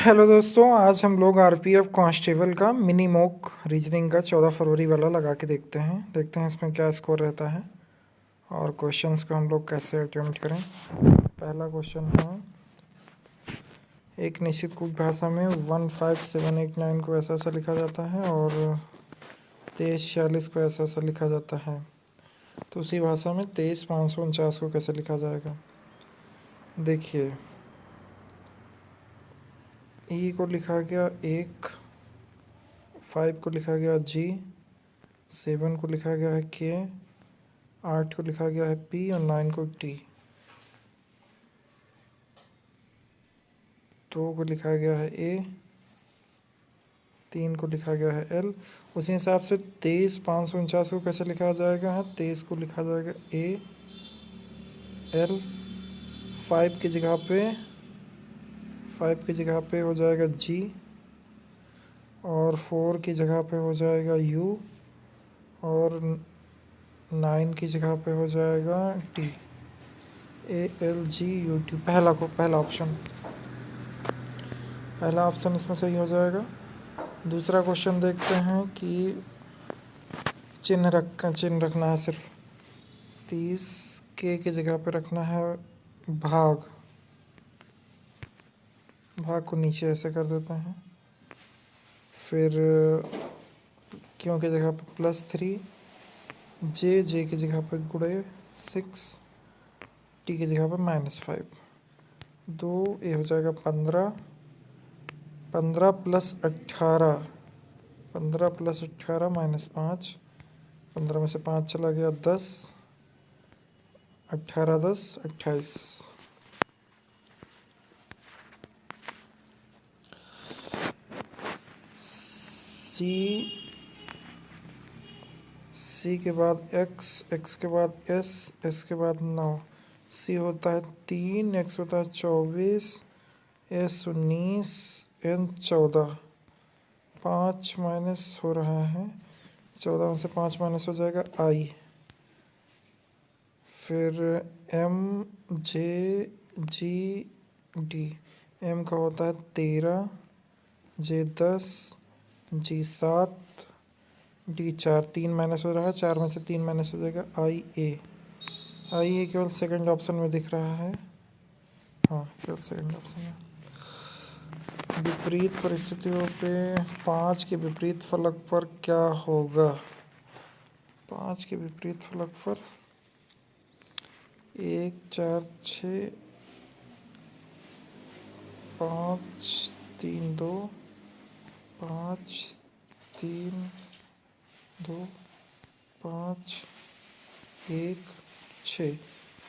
Hello दोस्तों, आज हम लोग आरपीएफ कांस्टेबल का मिनी मॉक रीजनिंग का 14 फरवरी वाला लगा के देखते हैं इसमें क्या स्कोर रहता है और क्वेश्चंस को हम लोग कैसे अटेम्प्ट करें। पहला क्वेश्चन है, एक निश्चित कुछ भाषा में 15789 को ऐसा ऐसा लिखा जाता है और 2346 को ऐसा ऐसा लिखा जाता है, तो उसी भाषा में 23549 को कैसे लिखा जाएगा। देखिए, ई को लिखा गया 1, 5 को लिखा गया जी, 7 को लिखा गया है के, 8 को लिखा गया है पी और 9 को टी, 2 को लिखा गया है ए, 3 को लिखा गया है एल। उसी हिसाब से 23549 को कैसे लिखा जाएगा है, 23 को लिखा जाएगा ए एल, 5 की जगह पे हो जाएगा जी और 4 की जगह पे हो जाएगा यू और 9 की जगह पे हो जाएगा T, A L G U T. पहला ऑप्शन इसमें सही हो जाएगा। दूसरा क्वेश्चन देखते हैं कि चिन्ह रखना है, सिर्फ 30 के जगह पे रखना है भाग को नीचे ऐसे कर देते हैं, फिर क्यों की जगह पे +3, जे की जगह पे गुणे 6, टी की जगह पे -5, 2 ये हो जाएगा 15 + 18, 15 + 18 -5, 15 में से 5 चला गया 10, 18 10 28। सी के बाद एक्स के बाद एस के बाद 9। सी होता है 3, एक्स होता है 24, एस 19, एन 14। 5 माइनस हो रहा है, 14 में से 5 माइनस हो जाएगा आई, फिर M J G D. M का होता है 13, जे 10, जी 7, डी 4। 3 माइनस हो रहा है, 4 में से 3 माइनस हो जाएगा आई ए केवल सेकंड ऑप्शन में दिख रहा है। हाँ, केवल सेकंड ऑप्शन में। विपरीत परिस्थितियों पे 5 के विपरीत फलक पर क्या होगा। 5 के विपरीत फलक पर 1 4 6 5 3 2 5 3 2 5 1 6।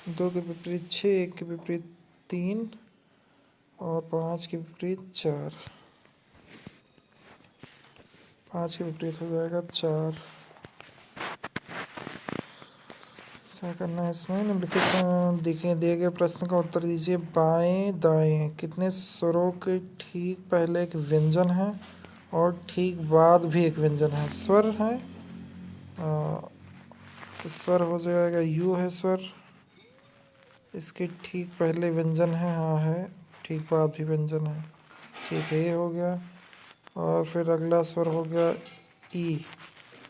2 के विपरीत 6, 1 के विपरीत 3 और 5 के विपरीत 4। 5 के विपरीत हो जाएगा 4। क्या करना है इसमें, निम्नलिखित दिए गए प्रश्न का उत्तर दीजिए। बाएं दाएं कितने स्वरों के ठीक पहले एक व्यंजन है और ठीक बाद भी एक व्यंजन है। स्वर है, तो स्वर हो जाएगा यू है स्वर, इसके ठीक पहले व्यंजन है, हाँ है, ठीक बाद भी व्यंजन है, ठीक है, ये हो गया। और फिर अगला स्वर हो गया ई,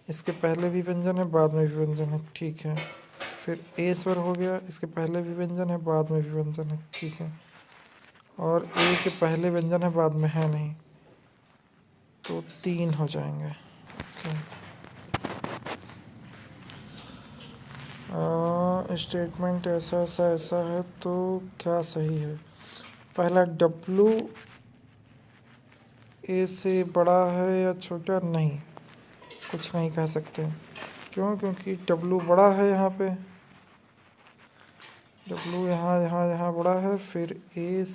इसके पहले भी व्यंजन है बाद में भी व्यंजन है, ठीक है। फिर ए स्वर हो गया, इसके पहले भी व्यंजन है बाद में भी व्यंजन है, ठीक है। और ए के पहले व्यंजन है बाद में है नहीं, तो 3 हो जाएंगे। स्टेटमेंट ऐसा ऐसा ऐसा है तो क्या सही है। पहला, डब्लू ए से बड़ा है या छोटा, नहीं, कुछ नहीं कह सकते। क्यों? क्योंकि डब्लू बड़ा है, यहाँ पे डब्लू यहाँ बड़ा है, फिर ए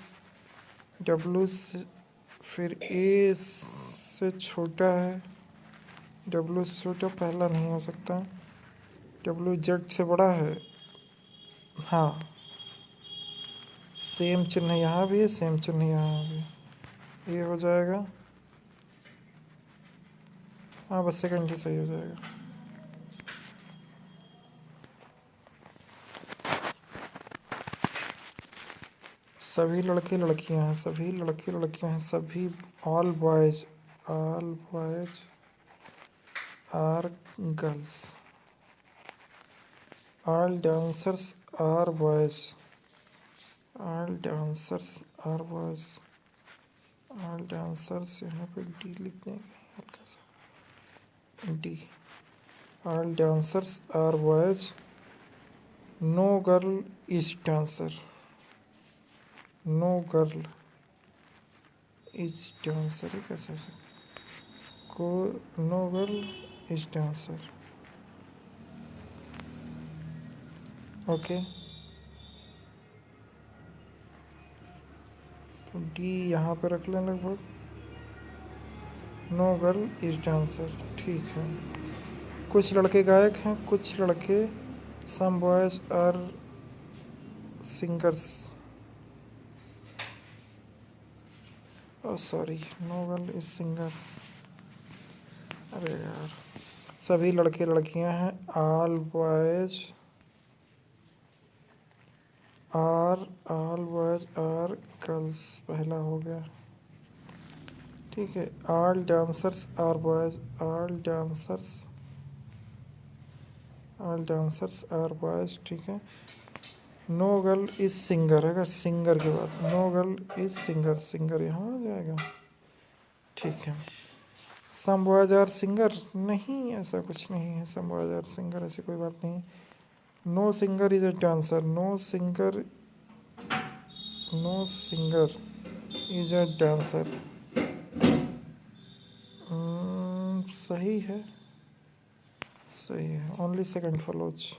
डब्लू से, फिर ए से छोटा है, डब्लू से छोटा पहला नहीं हो सकता। डब्लू जेड से बड़ा है, हाँ, सेम चिन्ह यहाँ भी है, सेम चिन्ह यहाँ भी, ये हो जाएगा। हाँ, बस सेकंड ही सही हो जाएगा। सभी लड़के लड़कियां हैं, सभी लड़के लड़कियां हैं, सभी all boys are girls, all dancers are boys, all dancers are boys, all dancers, यहाँ पे डी लिख देंगे हल्का सा, D, all dancers are boys, no girl is dancer, no girl is dancer है कैसे से को, no girl is dancer, okay. तो डी यहाँ पे रख लें लगभग, नो गर्ल इज डांसर, ठीक है। कुछ लड़के गायक हैं, कुछ लड़के, some boys are singers, oh sorry, no girl is singer, अरे यार। सभी लड़के लड़कियां हैं, all boys are, all boys are girls, पहला हो गया, ठीक है। All dancers are boys, all dancers, all dancers are boys, ठीक है। नो गर्ल इज सिंगर, अगर सिंगर के बाद no girl is singer, singer यहाँ आ जाएगा, ठीक है। सम बॉयज आर सिंगर, नहीं ऐसा कुछ नहीं है, सम बॉयज आर सिंगर ऐसी कोई बात नहीं। Know singer is a dancer, know singer, know singer is a dancer, सही है, सही है, ओनली सेकंड फॉलोज।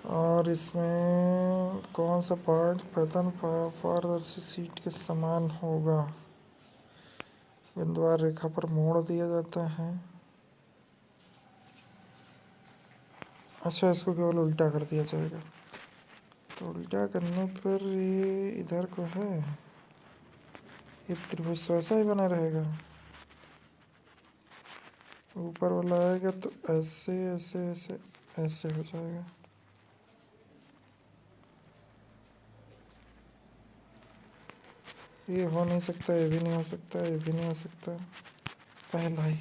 और इसमें कौन सा पार्ट पैटर्न पारदर्शी सीट के समान होगा, बिंदुवार रेखा पर मोड़ दिया जाता है, अच्छा इसको केवल उल्टा कर दिया जाएगा, तो उल्टा करने पर ये इधर को है, ये त्रिभुज तो ऐसा ही बना रहेगा, ऊपर वाला आएगा तो ऐसे ऐसे ऐसे ऐसे हो जाएगा, ये हो नहीं सकता, ये भी नहीं हो सकता, ये भी नहीं हो सकता, पहला ही।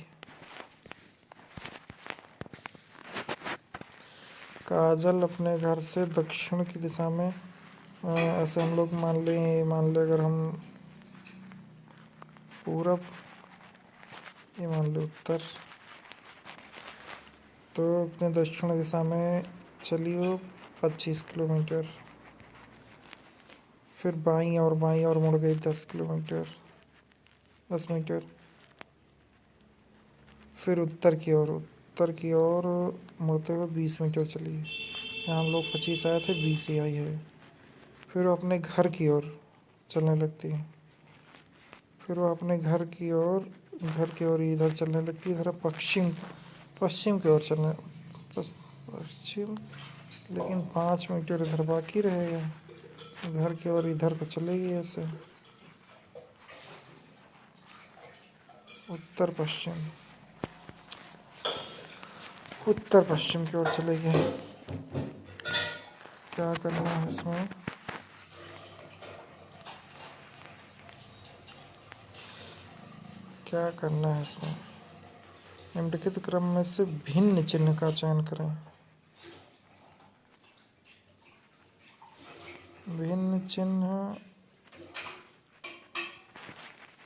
काजल अपने घर से दक्षिण की दिशा में, ऐसे हम लोग मान ले अगर हम पूरब, ये मान लो उत्तर, तो अपने दक्षिण दिशा में चलिए 25 किलोमीटर, फिर बाईं और मुड़ गई 10 किलोमीटर, 10 मीटर, फिर उत्तर की ओर मुड़ते हुए 20 मीटर चली, यहाँ हम लोग 25 आए थे, 20 ही आई है। फिर वो अपने घर की ओर चलने लगती है, फिर वो अपने घर की ओर इधर चलने लगती है, इधर पश्चिम की ओर चलने, पश्चिम, लेकिन 5 मीटर इधर बाकी रहेगा, घर की ओर इधर को चलेगी ऐसे, उत्तर पश्चिम की ओर चलेगी। क्या करना है इसमें, क्या करना है इसमें, निम्नलिखित क्रम में से भिन्न चिन्ह का चयन करें, भिन्न चिन्ह,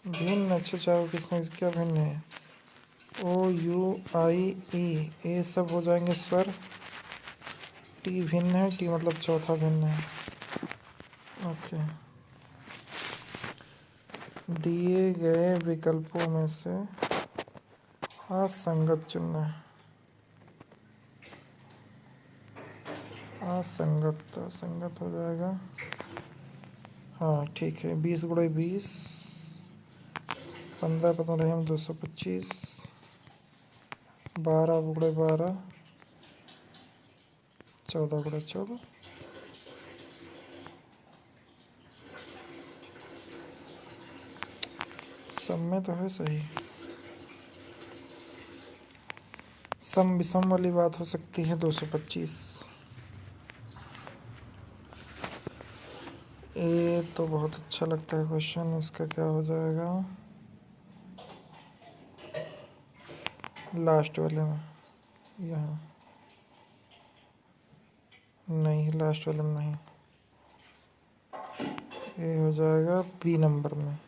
भिन्न, अच्छा चारों किसमें क्या भिन्न है, ओ यू आई ई, ये सब हो जाएंगे स्वर, टी भिन्न है, टी मतलब चौथा भिन्न है, ओके। दिए गए विकल्पों में से असंगत चुनना है, असंगत हो जाएगा, हाँ ठीक है। 20 गुणे 20, 15 15 हम 225, 12 गुणे 12, 14 गुणे 14, सब में तो है सही, सम विषम वाली बात हो सकती है 225। ये तो बहुत अच्छा लगता है क्वेश्चन, इसका क्या हो जाएगा लास्ट वाले में, यहाँ नहीं, लास्ट वाले में नहीं, ये हो जाएगा बी नंबर में,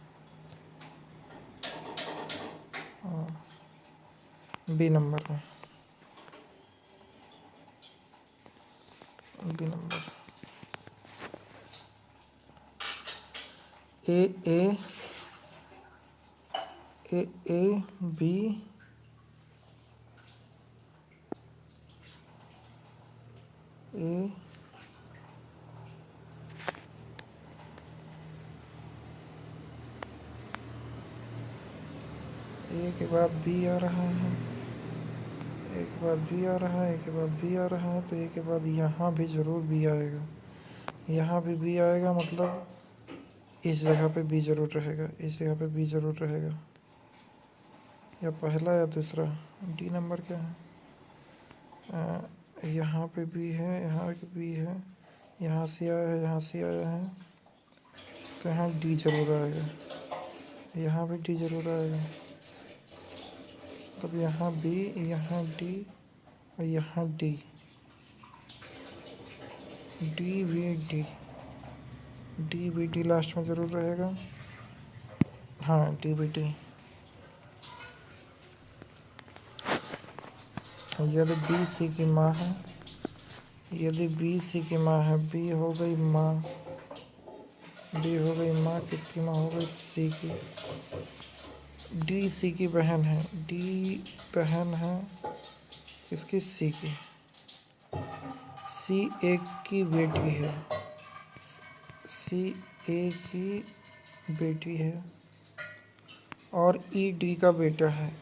बी नंबर में, B number. A A A A B A A के बाद बी आ रहा है, ए के बाद बी आ रहा है, ए के बाद बी आ रहा है, तो ए के बाद यहाँ भी ज़रूर बी आएगा, यहाँ भी बी आएगा, मतलब इस जगह पे बी ज़रूर रहेगा, इस जगह पे बी ज़रूर रहेगा, या पहला या दूसरा। डी नंबर क्या है, यहाँ पे बी है, यहाँ पे बी है, यहाँ से आया है, यहाँ से आया है, तो यहाँ डी ज़रूर आएगा, यहाँ भी डी ज़रूर आएगा, तब यहाँ बी, यहाँ डी और यहाँ D, D B D, D B D last में ज़रूर रहेगा। हाँ, डी बी डी। यदि बी सी की माँ है, यदि बी सी की माँ है, बी हो गई माँ, डी हो गई माँ, किसकी माँ हो गई, सी की, डी सी की बहन है, डी बहन है किसकी, सी की, सी एक की बेटी है, सी ए की बेटी है, और ई डी का बेटा है,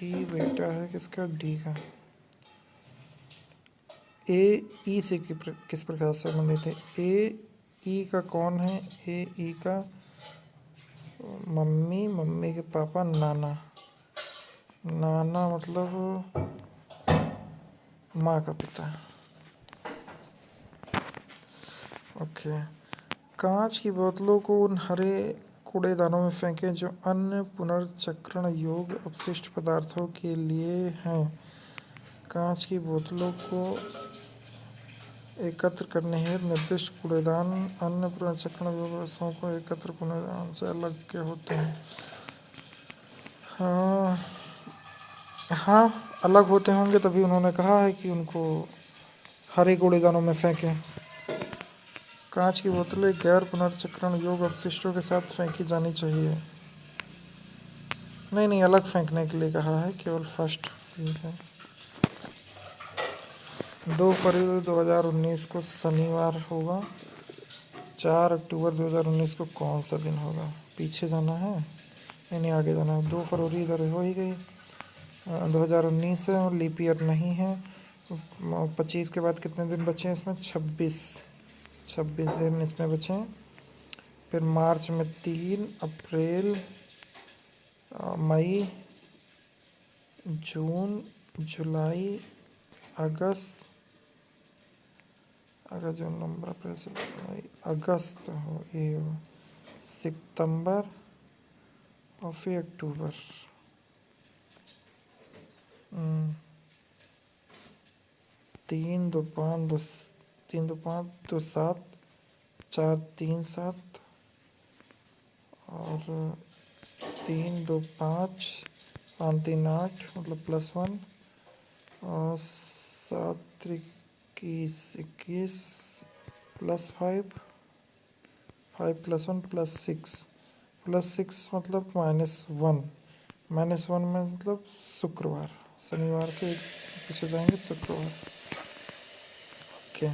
ई बेटा है किसका, डी का। ए ई से किस प्रकार से संबंधित है, ए ई का कौन है, ए ई का मम्मी, मम्मी के पापा, नाना, नाना मतलब माँ का पिता। ओके। कांच की बोतलों को उन हरे कूड़ेदानों में फेंकें जो अन्य पुनर्चक्रण योग्य अपशिष्ट पदार्थों के लिए हैं। कांच की बोतलों को एकत्र करने हेतु निर्दिष्ट कूड़ेदान अन्य पुनर्चक्रण योग्य वस्तुओं को एकत्र कूड़ेदान से अलग के होते हैं। हाँ, अलग होते होंगे, तभी उन्होंने कहा है कि उनको हरे कूड़ेदानों में फेंकें। कांच की बोतलें गैर पुनर्चक्रण योग्य अपशिष्टों के साथ फेंकी जानी चाहिए। नहीं, अलग फेंकने के लिए कहा है, केवल फर्स्ट ठीक है। 2 फरवरी 2019 को शनिवार होगा। 4 अक्टूबर 2019 को कौन सा दिन होगा, पीछे जाना है, नहीं आगे जाना है। 2 फरवरी इधर हो ही गई, 2019 है और लीप ईयर नहीं है। 25 के बाद कितने दिन बचे हैं इसमें, 26 दिन इसमें बचे हैं। फिर मार्च में 3, अप्रैल, मई, जून, जुलाई, अगस्त, जून, नवंबर, अप्रैल, मई, अगस्त हो, ये हो, सितंबर और फिर अक्टूबर। 3 2 5 3 2 5 2 7 4 3 7 और 3 2 5 5 3 8 मतलब +1 और 7 21 21 +5 5 +1 +6 मतलब -1 में मतलब शुक्रवार, शनिवार से पीछे जाएंगे शुक्रवार। ओके।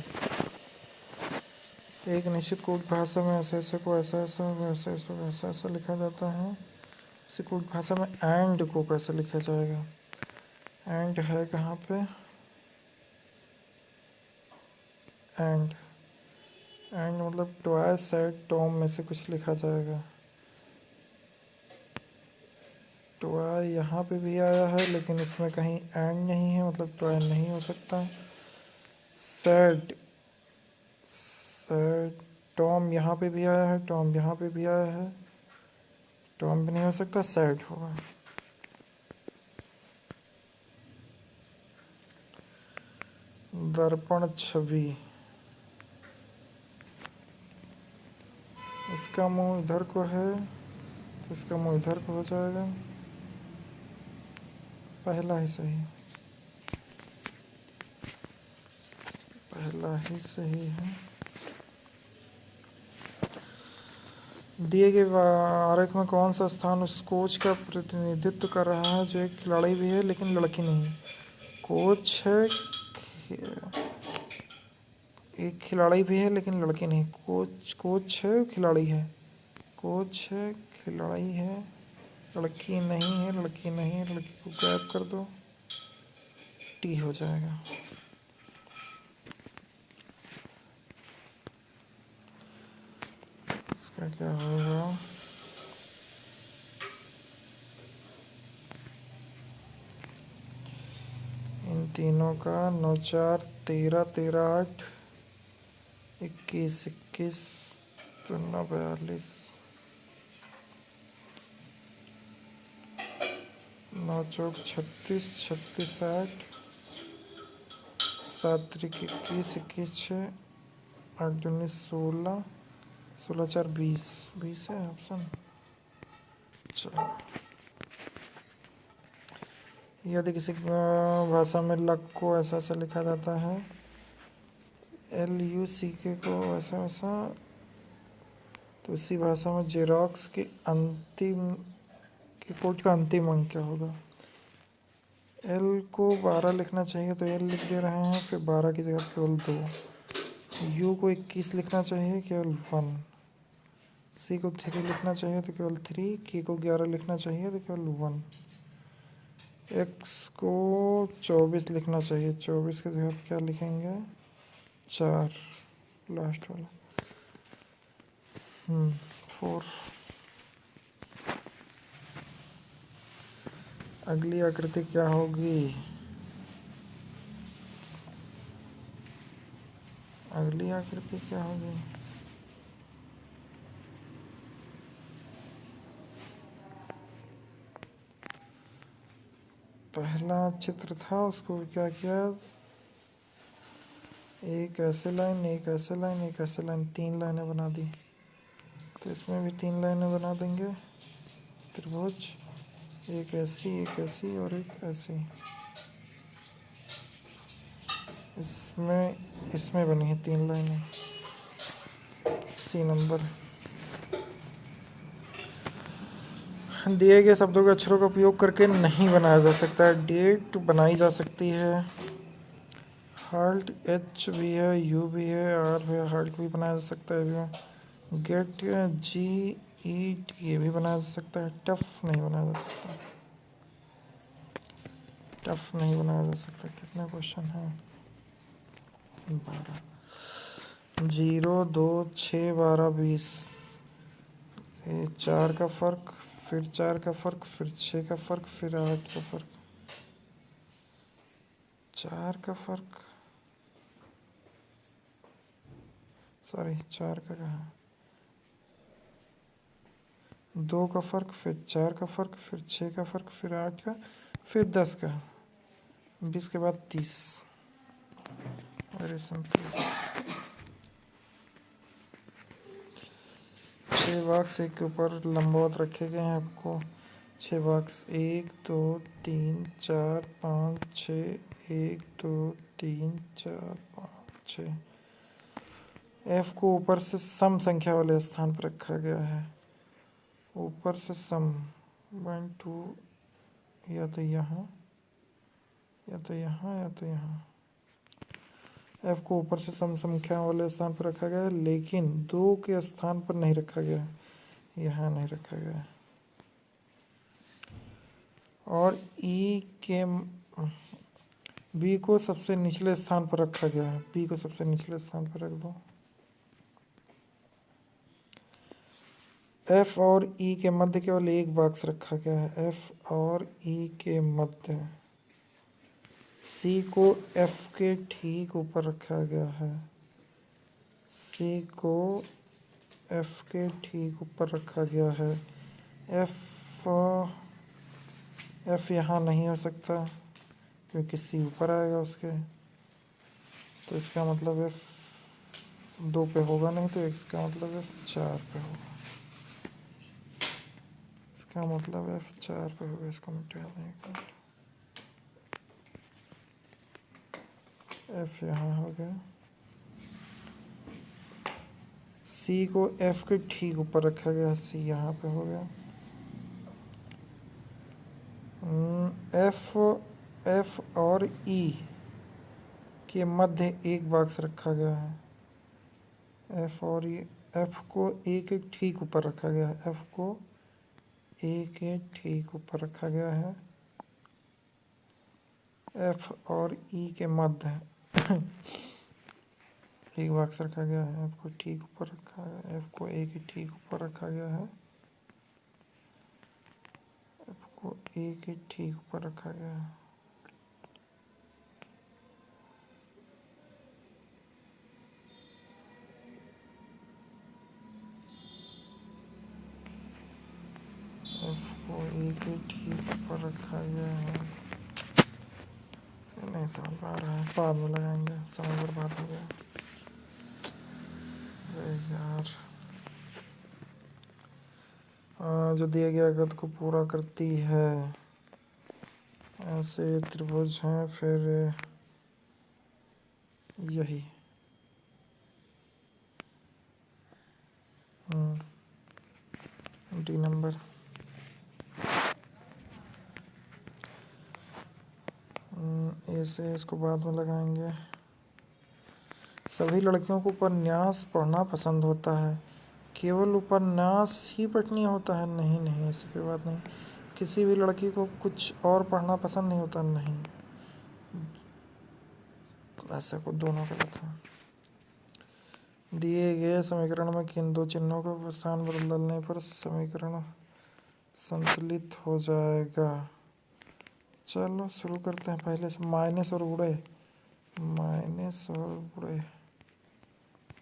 एक निश्चित कोड भाषा में ऐसा को ऐसा लिखा जाता है। इसी कोड भाषा में एंड को कैसे लिखा जाएगा, एंड है कहाँ पे, एंड मतलब ट्वाइस साइड टॉम में से कुछ लिखा जाएगा। टॉय यहाँ पे भी आया है लेकिन इसमें कहीं एंड नहीं है, मतलब टॉय नहीं हो सकता। Sad, sad. टॉम यहाँ पे भी आया है, टॉम यहाँ पे भी आया है, टॉम भी नहीं हो सकता, सैड होगा। दर्पण छवि, इसका मुंह इधर को है तो इसका मुंह इधर को हो जाएगा। पहला ही सही, पहला ही सही है। दिए गए आरेख में कौन सा स्थान उस कोच का प्रतिनिधित्व कर रहा है जो एक खिलाड़ी भी है लेकिन लड़की नहीं? कोच है, एक खिलाड़ी भी है लेकिन लड़की नहीं। कोच है, खिलाड़ी है। कोच है, खिलाड़ी है, लड़की नहीं है, लड़की नहीं है, लड़की को गैप कर दो, टी हो जाएगा। इसका क्या होगा? इन तीनों का 9 4 13 13 8 21 21 तो 9 42 9 चौक 36 36 8 7 3 21 21 6 8 2 19 16 16 4 20 20 है ऑप्शन। चलो, यदि किसी भाषा में लक को ऐसा ऐसा लिखा जाता है, LUCK को ऐसा ऐसा, तो इसी भाषा में जेरोक्स के अंतिम के कोड का अंतिम अंक क्या होगा? L को 12 लिखना चाहिए तो L लिख दे रहे हैं, फिर 12 की जगह केवल 2। U को 21 लिखना चाहिए, केवल 1। C को 3 लिखना चाहिए तो केवल 3। K को 11 लिखना चाहिए तो केवल 1। X को 24 लिखना चाहिए, 24 की जगह क्या लिखेंगे? 4, लास्ट वाला। 4। अगली आकृति क्या होगी? अगली आकृति क्या होगी? पहला चित्र था, उसको क्या किया? एक ऐसे लाइन, एक ऐसे लाइन, एक ऐसे लाइन, 3 लाइनें बना दी। तो इसमें भी 3 लाइनें बना देंगे, त्रिभुज। एक ऐसी और एक ऐसी। इसमें बनी है 3 लाइनें। C number. दिए गए शब्दों के अक्षरों का उपयोग करके नहीं बनाया जा सकता है। डेट बनाई जा सकती है। हार्ट, H भी है, U भी है, R भी है, हार्ट भी बनाया जा सकता है। गेट, GET ये भी बनाया जा सकता है। टफ नहीं बनाया जा सकता, टफ नहीं बनाया जा सकता। कितने क्वेश्चन हैं? 12। 0 2 6 12 20। 4 का फर्क, फिर 4 का फर्क, फिर 6 का फर्क, फिर 8 का फर्क। 4 का फर्क, सॉरी 4 का कहाँ? 2 का फर्क, फिर 4 का फर्क, फिर 6 का फर्क, फिर 8 का, फिर 10 का, 20 के बाद 30। Very simple. 6 बॉक्स एक के ऊपर लंबवत रखे गए हैं आपको। 6 बॉक्स 1 2 3 4 5 6 1 2 3 4 5 6। F को ऊपर से सम संख्या वाले स्थान पर रखा गया है। ऊपर से सम 1 2, या तो यहाँ या तो यहाँ या तो यहाँ। F को ऊपर से सम संख्या वाले स्थान पर रखा गया है, लेकिन 2 के स्थान पर नहीं रखा गया है, यहाँ नहीं रखा गया है। और E के B को सबसे निचले स्थान पर रखा गया है। B को सबसे निचले स्थान पर रख दो। एफ और ई के मध्य केवल एक बॉक्स रखा गया है। एफ और ई के मध्य सी को एफ के ठीक ऊपर रखा गया है। सी को एफ के ठीक ऊपर रखा गया है। एफ यहाँ नहीं हो सकता क्योंकि सी ऊपर आएगा उसके, तो इसका मतलब एफ 2 पे होगा नहीं, तो इसका मतलब एफ 4 पे होगा। इसका मतलब एफ 4 पे होगा। इसको मिटा दें। एफ यहाँ हो गया। सी को एफ के ठीक ऊपर रखा गया। सी यहाँ पे हो गया। एफ और ई के मध्य एक बॉक्स रखा गया है। एफ और ई, एफ को ए के ठीक ऊपर रखा गया है। एफ को ए के ठीक ऊपर रखा गया है। एफ और ई के मध्य एक बॉक्स रखा गया है। एफ को ठीक ऊपर रखा है। एफ को ए के ठीक ऊपर रखा गया है। एफ को ए के ठीक ऊपर रखा गया है। एफ को ए के ठीक ऊपर रखा गया है। नहीं समझ पा रहा है, बाद में लगाएंगे। समय बर्बाद हो गया। अरे यार, जो दिया गया गद को पूरा करती है। ऐसे त्रिभुज हैं, फिर यही डी नंबर। ऐसे इसको बाद में लगाएंगे। सभी लड़कियों को उपन्यास पढ़ना पसंद होता है। केवल उपन्यास ही पढ़नी होता है? नहीं नहीं, ऐसी कोई बात नहीं। किसी भी लड़की को कुछ और पढ़ना पसंद नहीं होता? नहीं, ऐसा को दोनों गलत है। दिए गए समीकरण में किन दो चिन्हों का स्थान बदलने पर समीकरण संतुलित हो जाएगा? चलो शुरू करते हैं पहले से। माइनस और गुणे, माइनस और गुणे,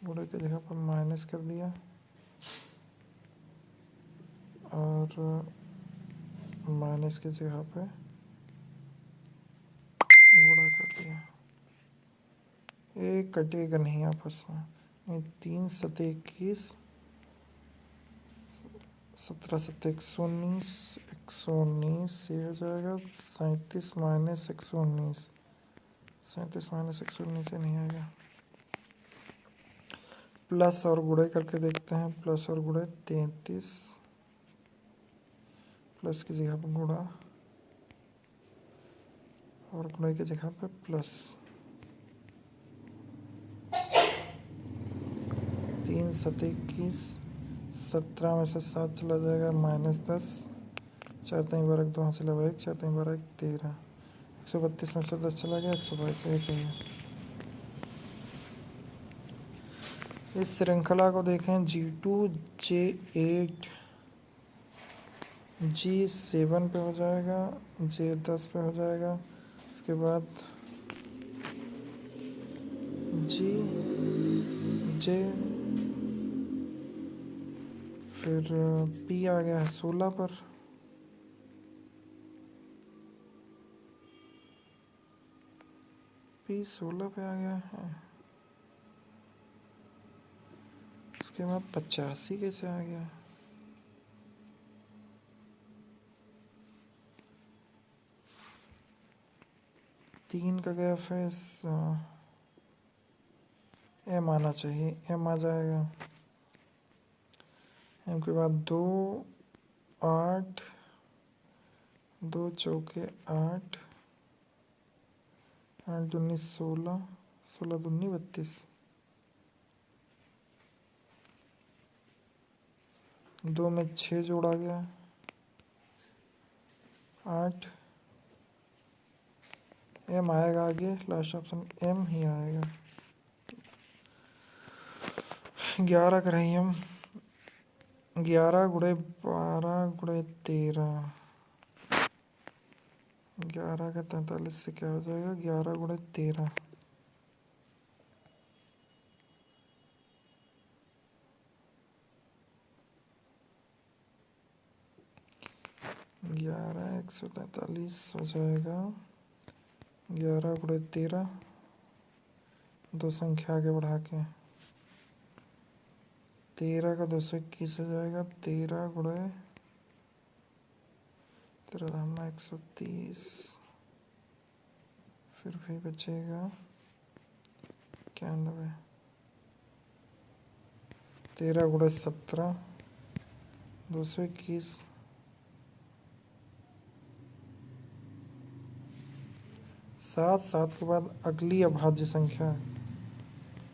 गुणे की जगह पर माइनस कर दिया और माइनस की जगह पे गुणा कर दिया। एक कटेगा नहीं आपस में। 3 सत्ते 21, 17 सत्ते 119, 119 ये हो जाएगा। 37 माइनस 119, 37 माइनस 119 से नहीं आएगा। प्लस और गुणे करके देखते हैं। प्लस और गुणे 33, प्लस की जगह पर गुणा और गुणे की जगह पे प्लस। 3 सत्ते 21, 17 में से 7 चला जाएगा, -10, 4 तीन बारह 2 हासिल 1, 4 तीन बारह 13, 132 में से 10 चला गया, 122। ऐसे ही इस श्रृंखला को देखें। G2 J8 G7 पे हो जाएगा, J10 पे हो जाएगा। इसके बाद G J, फिर P आ गया है 16 पर। P 16 पे आ गया है। इसके बाद 85 कैसे आ गया? तीन का गैप है। M आना चाहिए, M आ जाएगा। M के बाद 2 8, 2 चौके 8, 8 दूनी 16, 16 दूनी 32, 2 में 6 जोड़ा गया, 8। M आएगा आगे, लास्ट ऑप्शन M ही आएगा। 11 का रही M, 11 गुणे 12 गुणे 13, 11 का 43 से क्या हो जाएगा? 11 गुणे 13, 11 143 हो जाएगा। 11 गुणे 13, दो संख्या आगे बढ़ा के 13 का 221 हो जाएगा। 13 गुणे 13 130, फिर भी बचेगा 91। 13 गुणे 17, 221, 7 के बाद अगली अभाज्य संख्या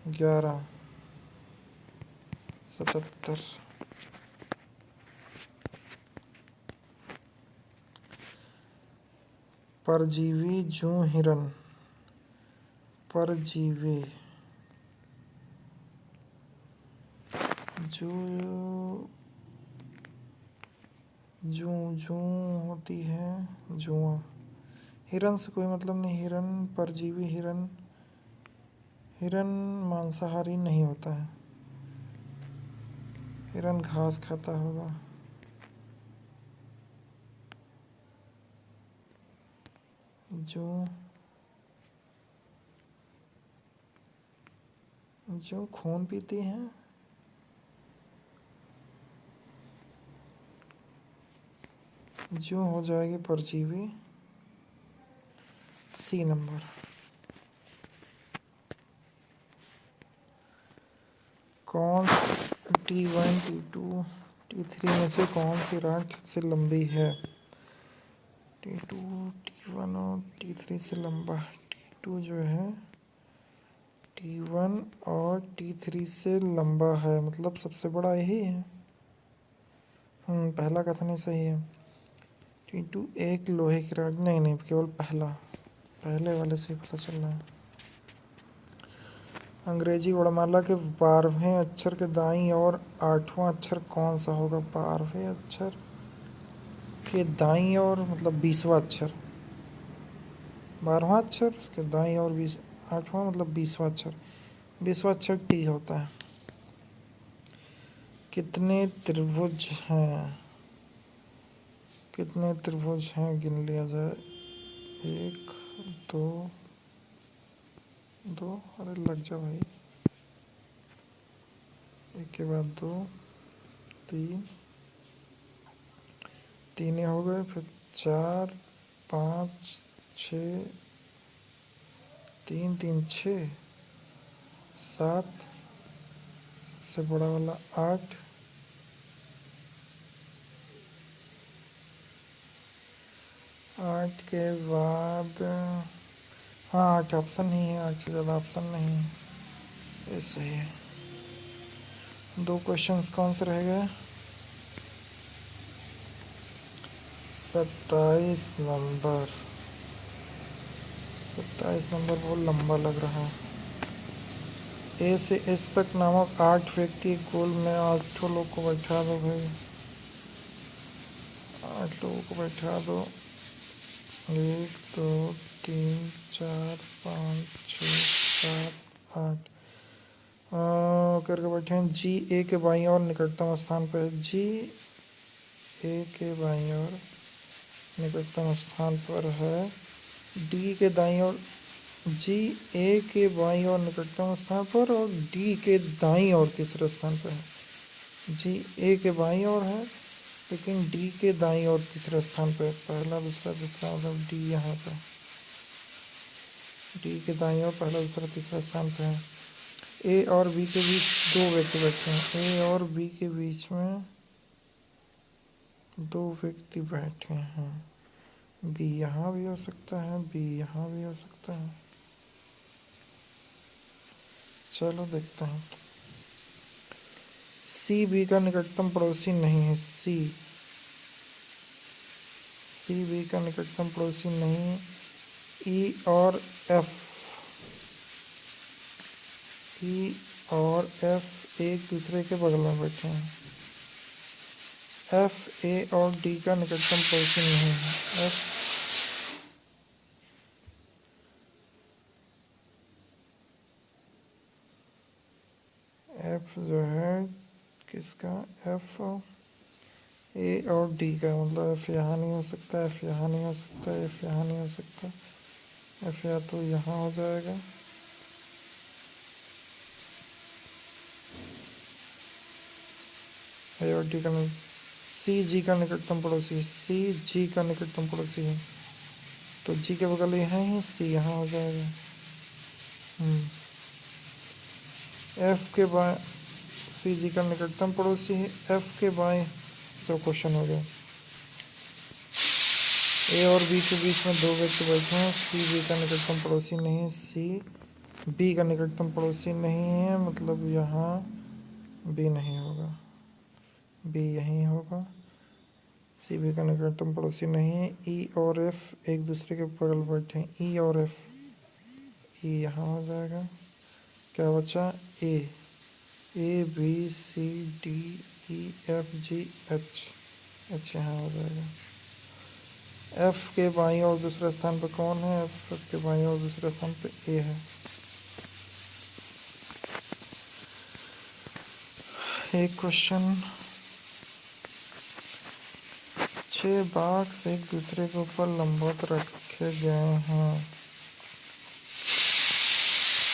11, 77। परजीवी जूं हिरन, परजीवी जूं होती है जुआ। हिरन से कोई मतलब नहीं, हिरन परजीवी, हिरन मांसाहारी नहीं होता है, हिरन घास खाता होगा। जो खून पीती हैं, जो हो जाएगी परजीवी। C number. कौन T1 T2 T3 में से कौन सी राट सबसे लंबी है? T2 T1 और T3 से लंबा T2 जो है T1 और T3 से लंबा है, मतलब सबसे बड़ा यही है। पहला कथन ही सही है। T2 एक लोहे की राड, नहीं केवल पहले वाले से पता चल रहा है। अंग्रेजी वर्णमाला के 12वें अक्षर के दाईं ओर 8वां अक्षर कौन सा होगा? 12वें अक्षर के दाईं ओर मतलब 20वां अक्षर, 12वां अक्षर उसके दाईं ओर 8वां मतलब 20वां अक्षर। 20वां अक्षर टी होता है। कितने त्रिभुज हैं? कितने त्रिभुज हैं गिन लिया जाए। 1 2, अरे लग जा भाई, एक के बाद 2 3, 3 हो गए, फिर 4 5 6, 3 3 6 7, सबसे बड़ा वाला 8, 8 के बाद हाँ 8 ऑप्शन ही है, 8 से ज़्यादा ऑप्शन नहीं है, ये सही है। 2 क्वेश्चंस कौन से रह गए? 27 नंबर। 27 नंबर बहुत लंबा लग रहा है। ए से एस तक नामक 8 व्यक्ति गोल में 8 लोग को बैठा दो भाई, 8 लोगों को बैठा दो। 1 2 3 4 5 6 7 8 करके बैठे हैं। जी ए के बाईं ओर निकटतम स्थान पर है। जी ए के बाईं ओर निकटतम स्थान पर है। डी के दाईं ओर, जी ए के बाईं ओर निकटतम स्थान पर और डी के दाईं ओर तीसरे स्थान पर है। जी ए के बाईं ओर है लेकिन डी के दाईं ओर तीसरे स्थान पर, पहला दूसरा तीसरा मतलब डी यहाँ पर, डी के दाईं ओर पहला दूसरा तीसरा स्थान पर है। ए और बी के बीच 2 व्यक्ति बैठे हैं। ए और बी के बीच में 2 व्यक्ति बैठे हैं। बी यहाँ भी हो सकता है, बी यहाँ भी हो सकता है। चलो देखते हैं। सी बी का निकटतम पड़ोसी नहीं है। सी बी का निकटतम पड़ोसी नहीं। ई और एफ एक दूसरे के बगल में बैठे हैं। एफ ए और डी का निकटतम पड़ोसी नहीं है। एफ जो है किसका, एफ ए और डी का, मतलब एफ यहाँ नहीं हो सकता, एफ यहाँ नहीं हो सकता, एफ यहाँ नहीं हो सकता, एफ या तो यहाँ हो जाएगा, ए और डी का नहीं। सी जी का निकटतम पड़ोसी है, सी जी का निकटतम पड़ोसी है, तो जी के बगल यहाँ ही, सी यहाँ हो जाएगा। एफ के बाएं, सी जी का निकटतम पड़ोसी है, एफ के बाएं, तो क्वेश्चन हो गया। ए और बी के बीच में दो व्यक्ति बैठे हैं, सी बी का निकटतम पड़ोसी नहीं है, सी बी का निकटतम पड़ोसी नहीं है, मतलब यहाँ बी नहीं होगा, बी यहीं होगा। सी बी का निकटतम पड़ोसी नहीं है। ई और एफ एक दूसरे के बगल बैठे हैं, ई और एफ, ई यहाँ हो जाएगा। क्या बचा, A B C D E F G H, H यहाँ हो जाएगा। एफ के बाईं और दूसरे स्थान पर कौन है, एफ के बाईं और दूसरे स्थान पर ए है। एक क्वेश्चन, 6 बॉक्स एक दूसरे के ऊपर लंबवत रखे गए हैं,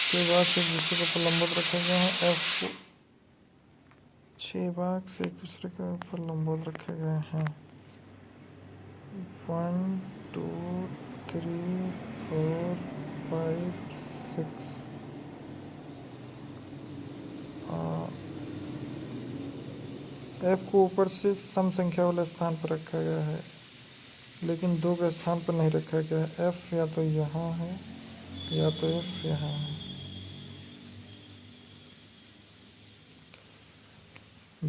6 बॉक्स एक दूसरे के ऊपर लंबवत रखे गए हैं, एफ 6 बॉक्स एक दूसरे के ऊपर लंबवत रखे गए हैं, 1 2 3 4 5 6, एफ को ऊपर से सम संख्या वाले स्थान पर रखा गया है, लेकिन 2 के स्थान पर नहीं रखा गया है। एफ या तो यहाँ है या तो एफ यहाँ है।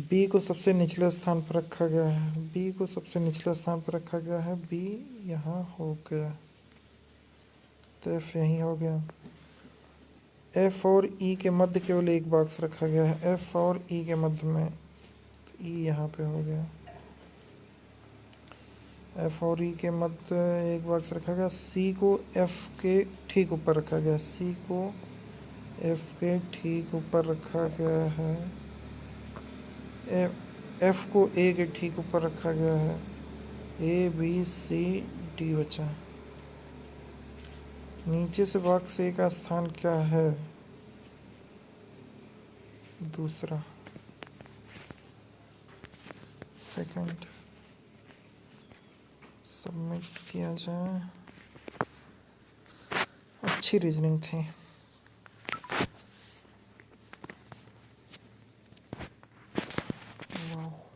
बी को सबसे निचले स्थान पर रखा गया है, बी को सबसे निचले स्थान पर रखा गया है, बी यहाँ हो गया, तो एफ यहीं हो गया। एफ और ई के मध्य केवल एक बॉक्स रखा गया है, एफ और ई के मध्य में, ई यहाँ पे हो गया। एफ और ई के मध्य एक बॉक्स रखा गया, सी को एफ के ठीक ऊपर रखा गया, सी को एफ के ठीक ऊपर रखा गया है, एफ को ए के ठीक ऊपर रखा गया है, ए बी सी डी बचा। नीचे से बॉक्स ए का स्थान क्या है, दूसरा, सेकंड, सबमिट किया जाए। अच्छी रीजनिंग थी। वाह।